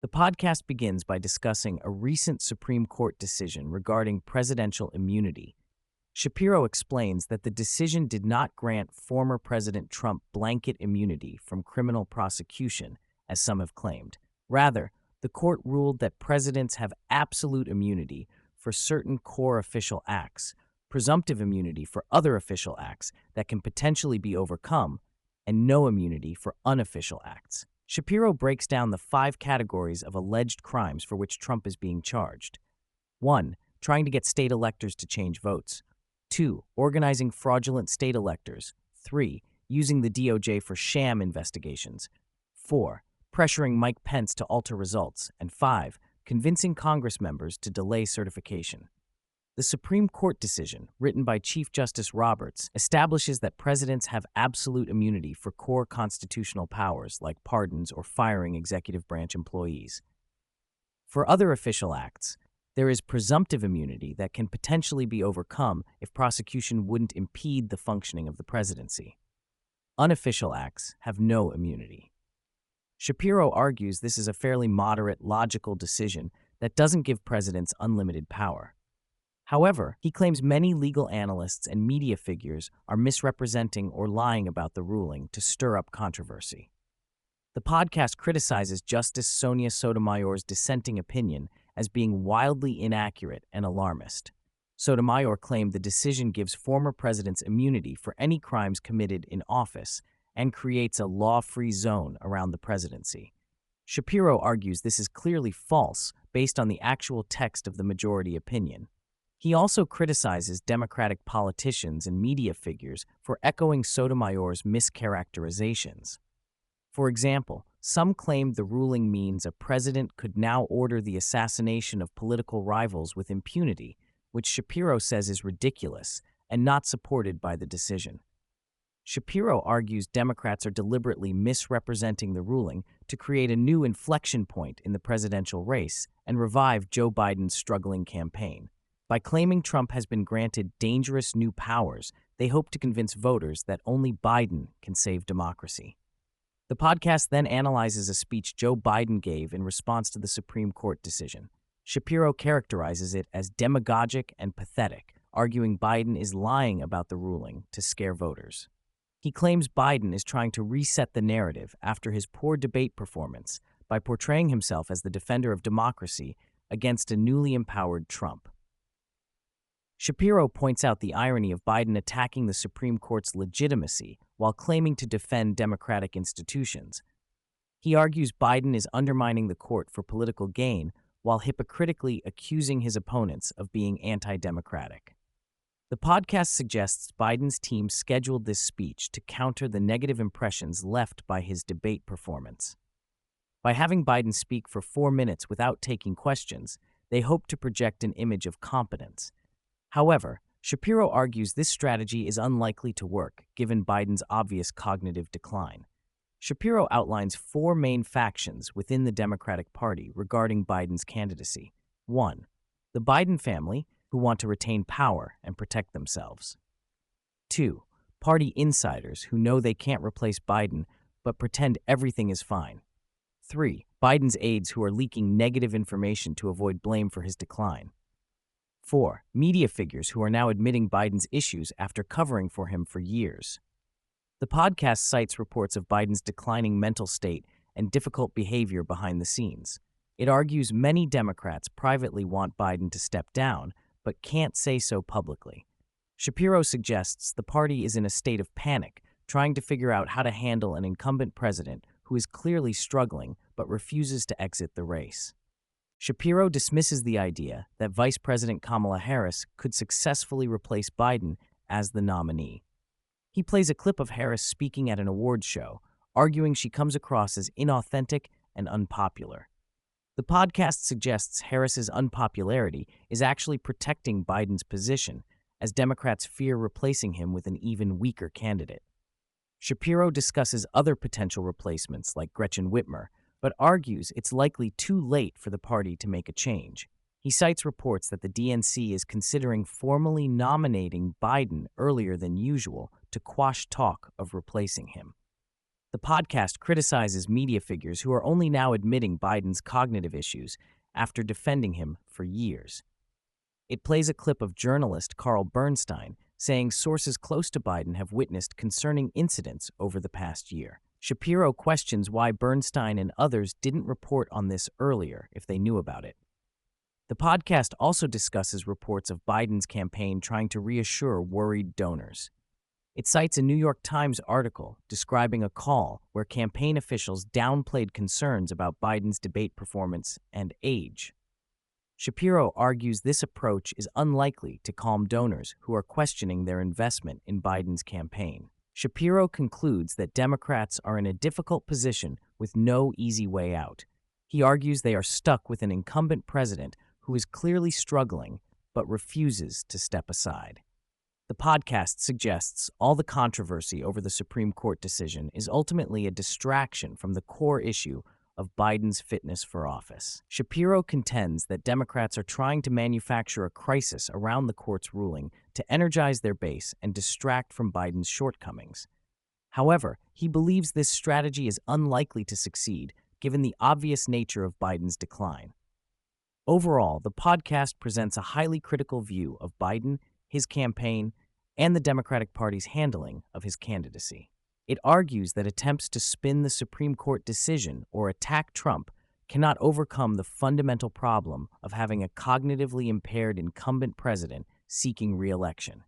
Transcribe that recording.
The podcast begins by discussing a recent Supreme Court decision regarding presidential immunity. Shapiro explains that the decision did not grant former President Trump blanket immunity from criminal prosecution, as some have claimed. Rather, the court ruled that presidents have absolute immunity for certain core official acts, presumptive immunity for other official acts that can potentially be overcome, and no immunity for unofficial acts. Shapiro breaks down the 5 categories of alleged crimes for which Trump is being charged. 1. Trying to get state electors to change votes. 2. Organizing fraudulent state electors. 3. Using the DOJ for sham investigations. 4. Pressuring Mike Pence to alter results. And 5. Convincing Congress members to delay certification. The Supreme Court decision, written by Chief Justice Roberts, establishes that presidents have absolute immunity for core constitutional powers like pardons or firing executive branch employees. For other official acts, there is presumptive immunity that can potentially be overcome if prosecution wouldn't impede the functioning of the presidency. Unofficial acts have no immunity. Shapiro argues this is a fairly moderate, logical decision that doesn't give presidents unlimited power. However, he claims many legal analysts and media figures are misrepresenting or lying about the ruling to stir up controversy. The podcast criticizes Justice Sotomayor's dissenting opinion as being wildly inaccurate and alarmist. Sotomayor claimed the decision gives former presidents immunity for any crimes committed in office and creates a law-free zone around the presidency. Shapiro argues this is clearly false based on the actual text of the majority opinion. He also criticizes Democratic politicians and media figures for echoing Sotomayor's mischaracterizations. For example, some claimed the ruling means a president could now order the assassination of political rivals with impunity, which Shapiro says is ridiculous and not supported by the decision. Shapiro argues Democrats are deliberately misrepresenting the ruling to create a new inflection point in the presidential race and revive Joe Biden's struggling campaign. By claiming Trump has been granted dangerous new powers, they hope to convince voters that only Biden can save democracy. The podcast then analyzes a speech Joe Biden gave in response to the Supreme Court decision. Shapiro characterizes it as demagogic and pathetic, arguing Biden is lying about the ruling to scare voters. He claims Biden is trying to reset the narrative after his poor debate performance by portraying himself as the defender of democracy against a newly empowered Trump. Shapiro points out the irony of Biden attacking the Supreme Court's legitimacy while claiming to defend democratic institutions. He argues Biden is undermining the court for political gain while hypocritically accusing his opponents of being anti-democratic. The podcast suggests Biden's team scheduled this speech to counter the negative impressions left by his debate performance. By having Biden speak for 4 minutes without taking questions, they hope to project an image of competence. However, Shapiro argues this strategy is unlikely to work given Biden's obvious cognitive decline. Shapiro outlines 4 main factions within the Democratic Party regarding Biden's candidacy. 1. The Biden family, who want to retain power and protect themselves. 2. Party insiders who know they can't replace Biden but pretend everything is fine. 3. Biden's aides who are leaking negative information to avoid blame for his decline. 4. Media figures who are now admitting Biden's issues after covering for him for years. The podcast cites reports of Biden's declining mental state and difficult behavior behind the scenes. It argues many Democrats privately want Biden to step down, but can't say so publicly. Shapiro suggests the party is in a state of panic, trying to figure out how to handle an incumbent president who is clearly struggling but refuses to exit the race. Shapiro dismisses the idea that Vice President Kamala Harris could successfully replace Biden as the nominee. He plays a clip of Harris speaking at an awards show, arguing she comes across as inauthentic and unpopular. The podcast suggests Harris's unpopularity is actually protecting Biden's position, as Democrats fear replacing him with an even weaker candidate. Shapiro discusses other potential replacements like Gretchen Whitmer, but argues it's likely too late for the party to make a change. He cites reports that the DNC is considering formally nominating Biden earlier than usual to quash talk of replacing him. The podcast criticizes media figures who are only now admitting Biden's cognitive issues after defending him for years. It plays a clip of journalist Carl Bernstein saying sources close to Biden have witnessed concerning incidents over the past year. Shapiro questions why Bernstein and others didn't report on this earlier if they knew about it. The podcast also discusses reports of Biden's campaign trying to reassure worried donors. It cites a New York Times article describing a call where campaign officials downplayed concerns about Biden's debate performance and age. Shapiro argues this approach is unlikely to calm donors who are questioning their investment in Biden's campaign. Shapiro concludes that Democrats are in a difficult position with no easy way out. He argues they are stuck with an incumbent president who is clearly struggling but refuses to step aside. The podcast suggests all the controversy over the Supreme Court decision is ultimately a distraction from the core issue of Biden's fitness for office. Shapiro contends that Democrats are trying to manufacture a crisis around the court's ruling to energize their base and distract from Biden's shortcomings. However, he believes this strategy is unlikely to succeed given the obvious nature of Biden's decline. Overall, the podcast presents a highly critical view of Biden, his campaign, and the Democratic Party's handling of his candidacy. It argues that attempts to spin the Supreme Court decision or attack Trump cannot overcome the fundamental problem of having a cognitively impaired incumbent president seeking re-election.